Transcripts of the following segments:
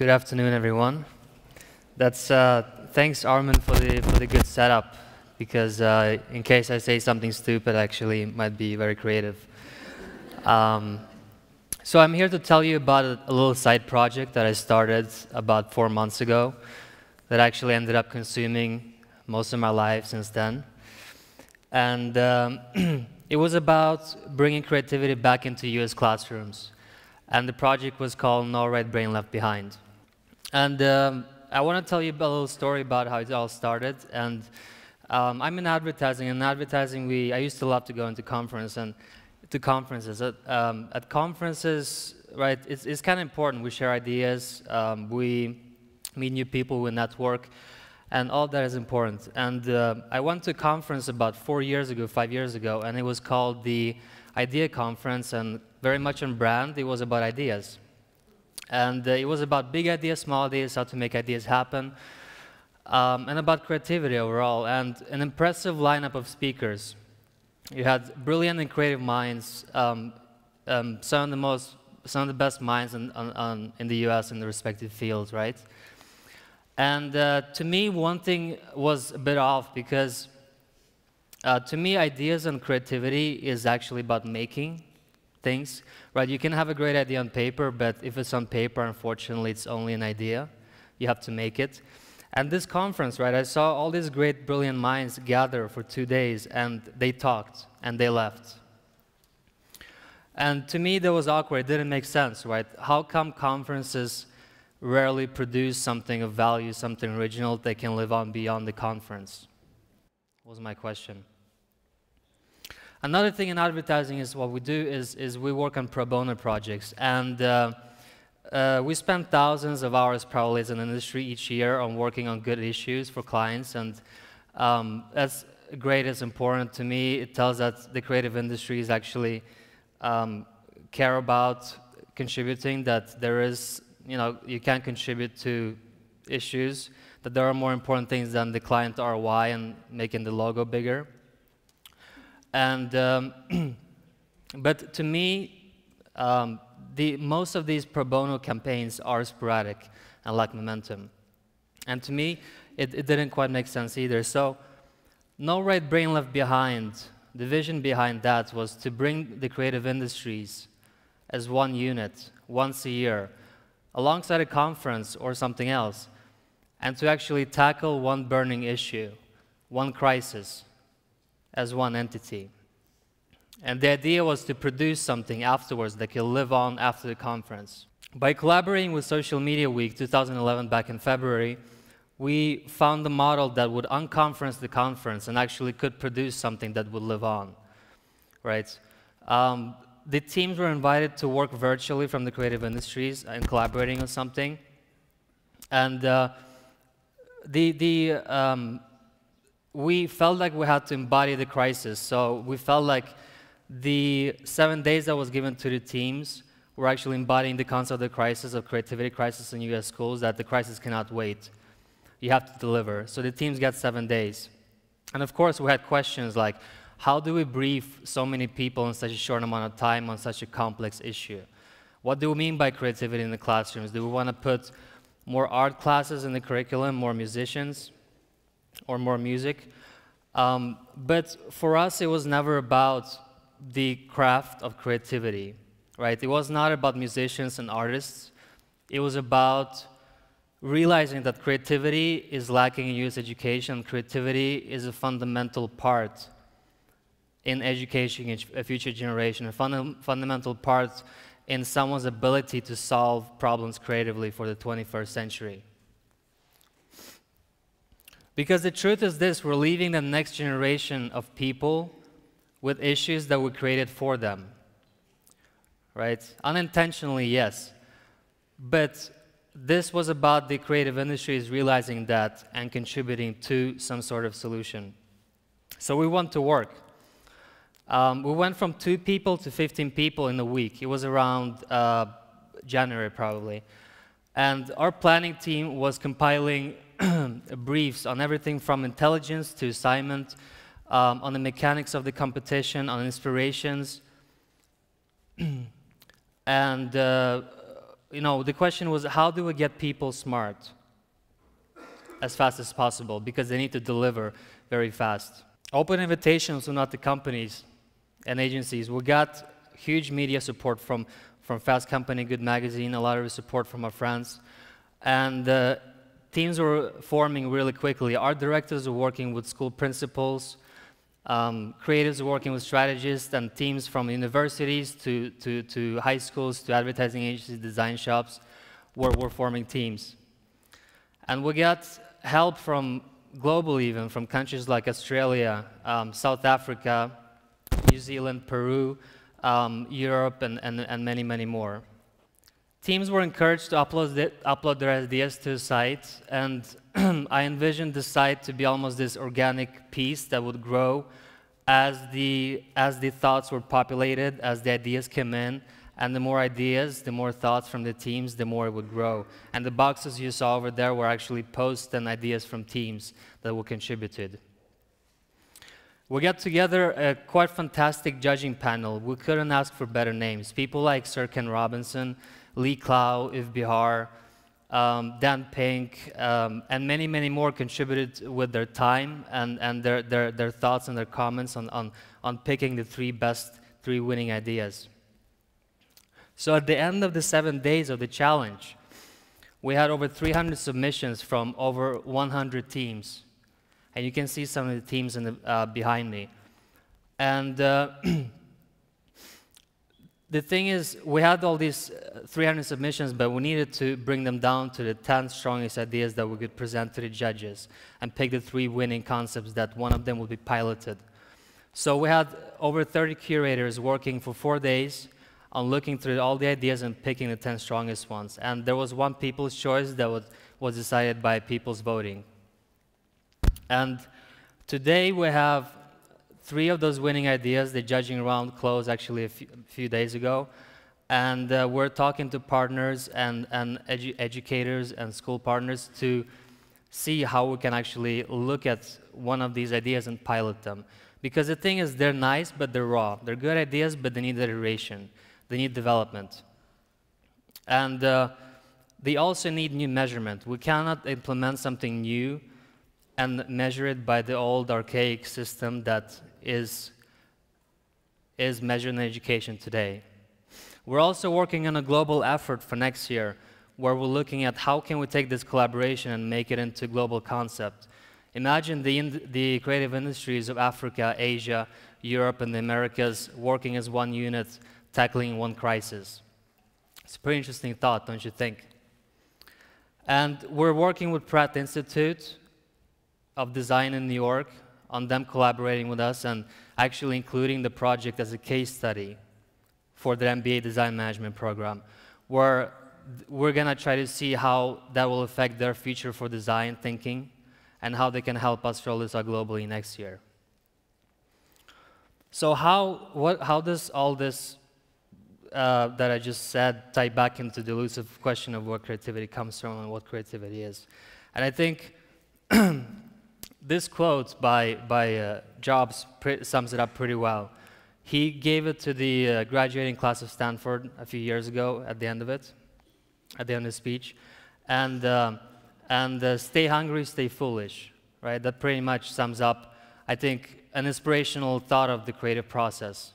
Good afternoon, everyone. Thanks, Armin, for the good setup. Because in case I say something stupid, actually, it might be very creative. So I'm here to tell you about a little side project that I started about 4 months ago that actually ended up consuming most of my life since then. And it was about bringing creativity back into US classrooms. And the project was called No Right Brain Left Behind. And I want to tell you a little story about how it all started. And I'm in advertising. In advertising, I used to love to go into conferences. At conferences, right, it's kind of important. We share ideas. We meet new people. We network. And all that is important. And I went to a conference about 5 years ago, and it was called the Idea Conference, and very much on brand. It was about ideas. And it was about big ideas, small ideas, how to make ideas happen, and about creativity overall, and an impressive lineup of speakers. You had brilliant and creative minds, some of the best minds in the US in the respective fields, right? And to me, one thing was a bit off because to me, ideas and creativity is actually about making things, right? You can have a great idea on paper, but if it's on paper, unfortunately, it's only an idea. You have to make it. And this conference, right, I saw all these great, brilliant minds gather for 2 days, and they talked, and they left. And to me, that was awkward. It didn't make sense, right? How come conferences rarely produce something of value, something original that can live on beyond the conference? Was my question. Another thing in advertising is what we do is we work on pro bono projects, and we spend thousands of hours probably as an industry each year on working on good issues for clients, and that's great, it's important to me. It tells that the creative industries actually care about contributing, that there is, you can contribute to issues, that there are more important things than the client ROI and making the logo bigger. And but to me, most of these pro bono campaigns are sporadic and lack momentum. And to me, it didn't quite make sense either. So No Right Brain Left Behind, the vision behind that was to bring the creative industries as one unit once a year, alongside a conference or something else, and to actually tackle one burning issue, one crisis, as one entity. And the idea was to produce something afterwards that could live on after the conference. By collaborating with Social Media Week 2011 back in February, we found a model that would unconference the conference and actually could produce something that would live on, right? The teams were invited to work virtually from the creative industries and collaborating on something. And we felt like we had to embody the crisis. So we felt like the 7 days that was given to the teams were actually embodying the concept of the crisis, of creativity crisis in US schools, that the crisis cannot wait. You have to deliver. So the teams got 7 days. And of course, we had questions like, how do we brief so many people in such a short amount of time on such a complex issue? What do we mean by creativity in the classrooms? Do we want to put more art classes in the curriculum, more musicians, or more music? But for us, it was never about the craft of creativity, right? It was not about musicians and artists. It was about realizing that creativity is lacking in US education. Creativity is a fundamental part in education a future generation, a fundamental part in someone's ability to solve problems creatively for the 21st century. Because the truth is this, we're leaving the next generation of people with issues that we created for them, right? Unintentionally, yes. But this was about the creative industries realizing that and contributing to some sort of solution. So we went to work. We went from 2 people to 15 people in a week. It was around January, probably. And our planning team was compiling briefs on everything from intelligence to assignment, on the mechanics of the competition, on inspirations. And the question was, how do we get people smart as fast as possible? Because they need to deliver very fast. Open invitations to not the companies and agencies. We got huge media support from Fast Company, Good Magazine, a lot of support from our friends. And teams were forming really quickly. Art directors were working with school principals, creatives were working with strategists, and teams from universities to high schools to advertising agencies, design shops were forming teams. And we got help from globally, even from countries like Australia, South Africa, New Zealand, Peru, Europe, and many, many more. Teams were encouraged to upload their ideas to the site, and I envisioned the site to be almost this organic piece that would grow as the thoughts were populated, as the ideas came in, and the more ideas, the more thoughts from the teams, the more it would grow. And the boxes you saw over there were actually posts and ideas from teams that were contributed. We got together a quite fantastic judging panel. We couldn't ask for better names. People like Sir Ken Robinson, Lee Clow, Yves Bihar, Dan Pink, and many, many more contributed with their time and their thoughts and their comments on picking the three winning ideas. So at the end of the 7 days of the challenge, we had over 300 submissions from over 100 teams. And you can see some of the teams in the, behind me. And the thing is, we had all these 300 submissions, but we needed to bring them down to the 10 strongest ideas that we could present to the judges and pick the 3 winning concepts that one of them would be piloted. So we had over 30 curators working for 4 days on looking through all the ideas and picking the 10 strongest ones. And there was one people's choice that was decided by people's voting. And today we have 3 of those winning ideas. The judging round closed actually a few days ago. And we're talking to partners and educators and school partners to see how we can actually look at one of these ideas and pilot them. Because the thing is, they're nice, but they're raw. They're good ideas, but they need iteration. They need development. And they also need new measurement. We cannot implement something new and measure it by the old archaic system that is measured in education today. We're also working on a global effort for next year, where we're looking at how can we take this collaboration and make it into a global concept. Imagine the creative industries of Africa, Asia, Europe, and the Americas working as one unit, tackling one crisis. It's a pretty interesting thought, don't you think? And we're working with Pratt Institute of Design in New York, on them collaborating with us and actually including the project as a case study for the MBA Design Management program, where we're going to try to see how that will affect their future for design thinking and how they can help us roll this out globally next year. So how does all this that I just said tie back into the elusive question of where creativity comes from and what creativity is? And I think this quote by Jobs sums it up pretty well. He gave it to the graduating class of Stanford a few years ago at the end of it, at the end of the speech. And stay hungry, stay foolish, right? That pretty much sums up, I think, an inspirational thought of the creative process.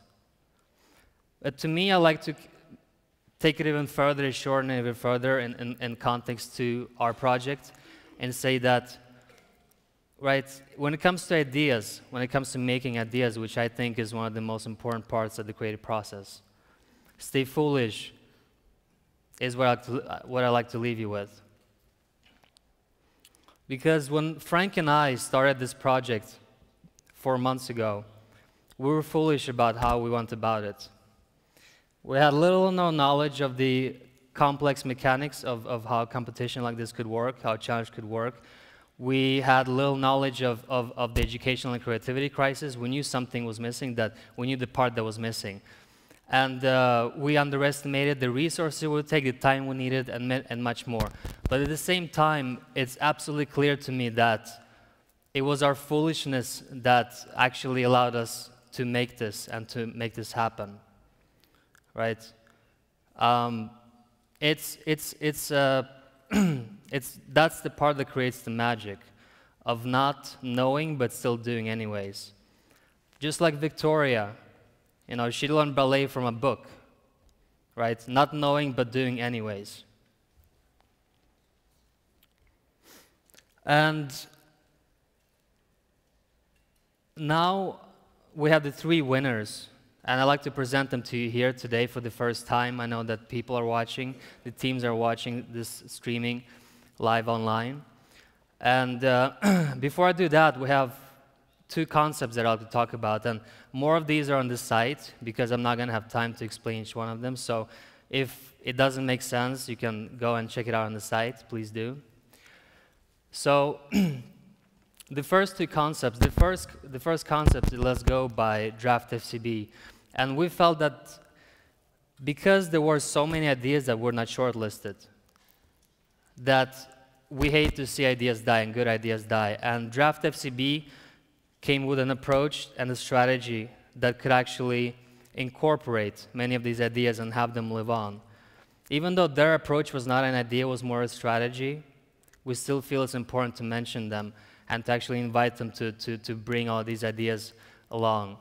But to me, I like to take it even further, shorten it even further in context to our project and say that, right, when it comes to ideas, when it comes to making ideas, which I think is one of the most important parts of the creative process, stay foolish is what I like to leave you with. Because when Frank and I started this project 4 months ago, we were foolish about how we went about it. We had little or no knowledge of the complex mechanics of how a competition like this could work, how a challenge could work. We had little knowledge of the educational and creativity crisis. We knew something was missing, that we knew the part that was missing. And we underestimated the resources it would take, the time we needed, and much more. But at the same time, it's absolutely clear to me that it was our foolishness that actually allowed us to make this and to make this happen, right? it's that's the part that creates the magic of not knowing but still doing anyways. Just like Victoria, she learned ballet from a book, right? Not knowing but doing anyways. And now we have the 3 winners, and I'd like to present them to you here today for the first time. I know that people are watching, the teams are watching this streaming live online. And before I do that, we have 2 concepts that I'll have to talk about, and more of these are on the site because I'm not going to have time to explain each one of them. So if it doesn't make sense, you can go and check it out on the site. Please do. So the first 2 concepts, the first concept is Let's Go by Draft FCB. And we felt that because there were so many ideas that were not shortlisted, that we hate to see ideas die and good ideas die. And Draft FCB came with an approach and a strategy that could actually incorporate many of these ideas and have them live on. Even though their approach was not an idea, it was more a strategy, we still feel it's important to mention them and to actually invite them to bring all these ideas along.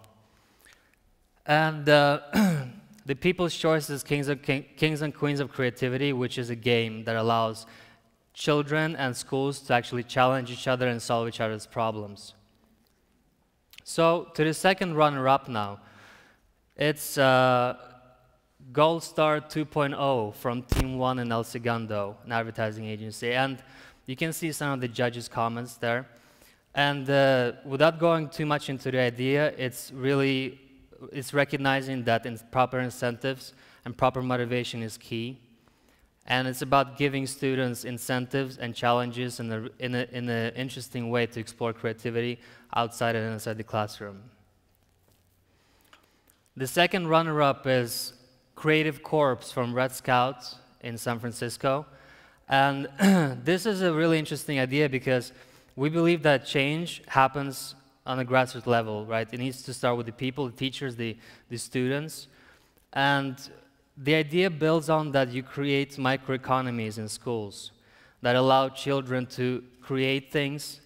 And the People's Choice is Kings and Queens of Creativity, which is a game that allows children and schools to actually challenge each other and solve each other's problems. So to the second runner-up now, it's Gold Star 2.0 from Team 1 in El Segundo, an advertising agency. And you can see some of the judges' comments there. And without going too much into the idea, it's recognizing that proper incentives and proper motivation is key. And it's about giving students incentives and challenges in an interesting way to explore creativity outside and inside the classroom. The second runner-up is Creative Corps from Red Scout in San Francisco. And this is a really interesting idea because we believe that change happens on a grassroots level, right? It needs to start with the people, the teachers, the students. And the idea builds on that you create microeconomies in schools that allow children to create things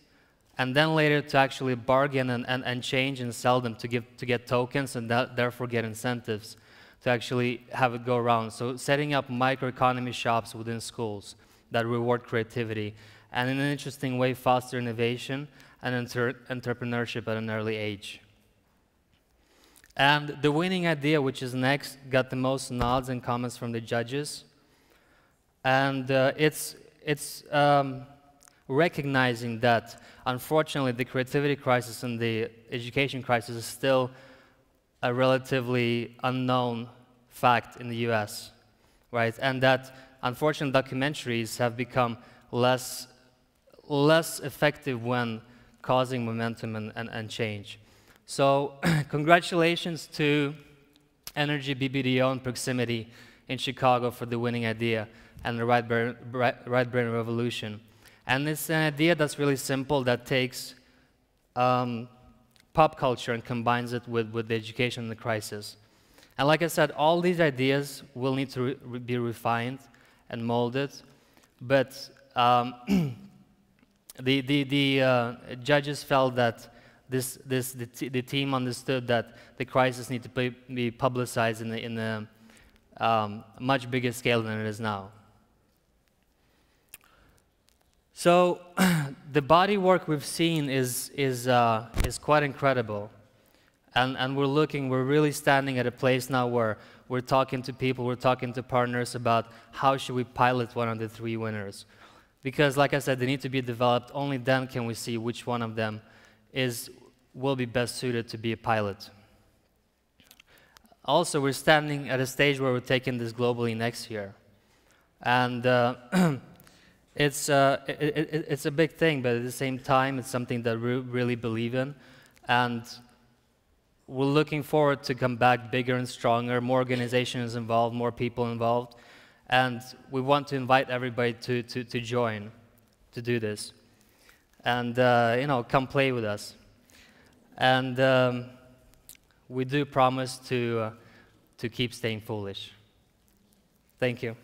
and then later to actually bargain and change and sell them to get tokens and therefore get incentives to actually have it go around. So setting up microeconomy shops within schools that reward creativity and in an interesting way foster innovation and entrepreneurship at an early age. And the winning idea, which is next, got the most nods and comments from the judges. And it's recognizing that, unfortunately, the creativity crisis and the education crisis is still a relatively unknown fact in the US, right? And that, unfortunately, documentaries have become less effective when causing momentum and change. So congratulations to Energy, BBDO, and Proximity in Chicago for the winning idea and the right brain revolution. And it's an idea that's really simple that takes pop culture and combines it with the education in the crisis. And like I said, all these ideas will need to be refined and molded, but the judges felt that the team understood that the crisis needs to be publicized in a much bigger scale than it is now. So the body work we've seen is quite incredible, and we're really standing at a place now where we're talking to people, we're talking to partners about how should we pilot one of the 3 winners, because like I said, they need to be developed. Only then can we see which one of them will be best suited to be a pilot. Also, we're standing at a stage where we're taking this globally next year, and it's a big thing, but at the same time, it's something that we really believe in, and we're looking forward to come back bigger and stronger, more organizations involved, more people involved, and we want to invite everybody to join, to do this, and come play with us. And we do promise to keep staying foolish. Thank you.